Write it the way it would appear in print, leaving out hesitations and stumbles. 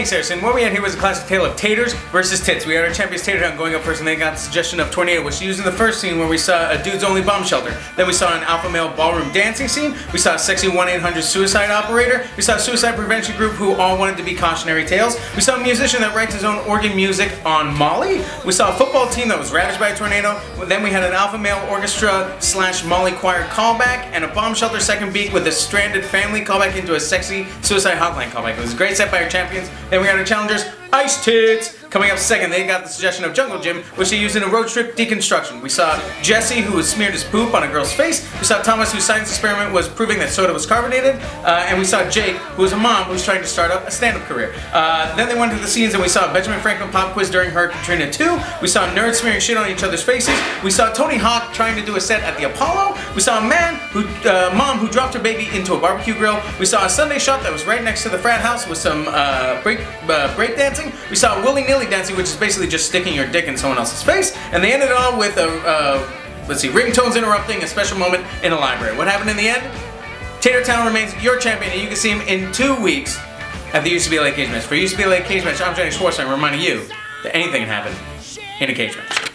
Thanks, Harrison. What we had here was a classic tale of taters versus tits. We had our champions Tatertown going up first, and they got the suggestion of Tornado, which used in the first scene where we saw a dudes only bomb shelter. Then we saw an alpha male ballroom dancing scene. We saw a sexy 1-800 suicide operator. We saw a suicide prevention group who all wanted to be cautionary tales. We saw a musician that writes his own organ music on Molly. We saw a football team that was ravaged by a tornado. Then we had an alpha male orchestra / Molly choir callback, and a bomb shelter second beat with a stranded family callback into a sexy suicide hotline callback. It was a great set by our champions. Then we got our challengers, Ice Tits. Coming up second, they got the suggestion of Jungle Gym, which they used in a road trip deconstruction. We saw Jesse, who was smeared his poop on a girl's face. We saw Thomas, whose science experiment was proving that soda was carbonated. And we saw Jake, who was a mom who was trying to start up a stand-up career. Then they went to the scenes and we saw Benjamin Franklin pop quiz during Hurricane Katrina 2. We saw nerds smearing shit on each other's faces. We saw Tony Hawk trying to do a set at the Apollo. We saw a mom who dropped her baby into a barbecue grill. We saw a Sunday shop that was right next to the frat house with some break dancing. We saw willy-nilly dancing, which is basically just sticking your dick in someone else's face. And they ended it all with ringtones interrupting a special moment in a library. What happened in the end? Tatertown remains your champion, and you can see him in 2 weeks at the UCB LA Cage Match. For UCB LA Cage Match, I'm Jonny Svarzbein reminding you that anything can happen in a cage match.